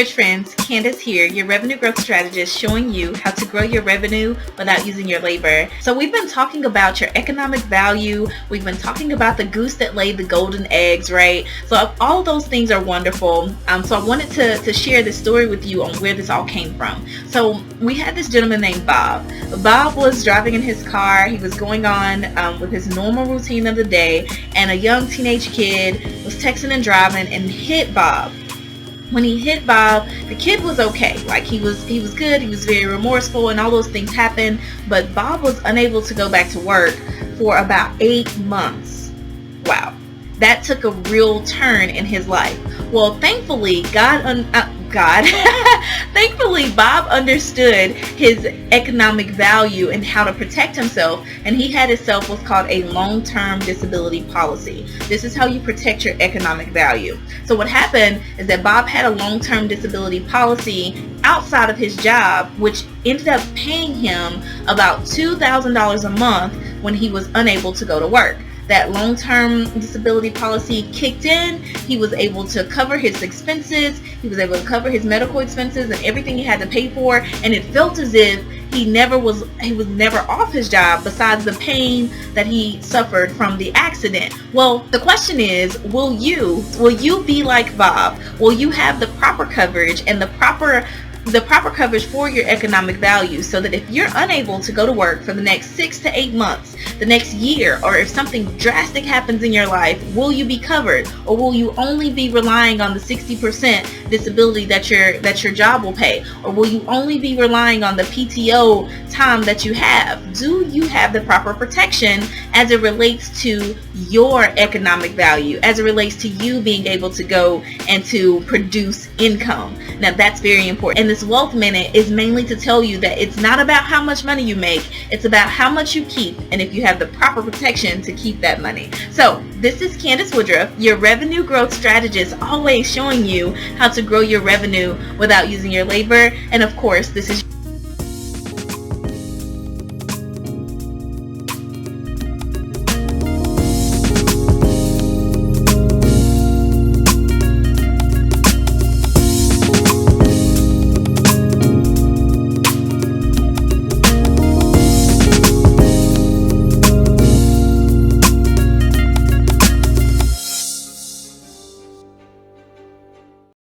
rich friends, Candace here, your revenue growth strategist, showing you how to grow your revenue without using your labor. So we've been talking about your economic value. We've been talking about the goose that laid the golden eggs, right? So all of those things are wonderful. So I wanted to share this story with you on where this all came from. So we had this gentleman named Bob. Bob was driving in his car. He was going on with his normal routine of the day, and a young teenage kid was texting and driving and hit Bob. When he hit Bob, the kid was okay. Like he was good. He was very remorseful, and all those things happened. But Bob was unable to go back to work for about 8 months. Wow, that took a real turn in his life. Well, thankfully, thankfully, Bob understood his economic value and how to protect himself, and he had himself what's called a long-term disability policy. This is how you protect your economic value. So what happened is that Bob had a long-term disability policy outside of his job, which ended up paying him about $2,000 a month when he was unable to go to work. That long-term disability policy kicked in. He was able to cover his expenses. He was able to cover his medical expenses and everything he had to pay for. And it felt as if he was never off his job, besides the pain that he suffered from the accident. Well, the question is, will you be like Bob? Will you have the proper coverage and the proper coverage for your economic value, so that if you're unable to go to work for the next 6 to 8 months, the next year, or if something drastic happens in your life, will you be covered? Or will you only be relying on the 60% disability that your job will pay? Or will you only be relying on the PTO time that you have? Do you have the proper protection as it relates to your economic value, as it relates to you being able to go and to produce income? Now that's very important. And this Wealth Minute is mainly to tell you that it's not about how much money you make, it's about how much you keep, and if you have the proper protection to keep that money. So this is Candace Woodruff, your revenue growth strategist, always showing you how to grow your revenue without using your labor. And of course, this is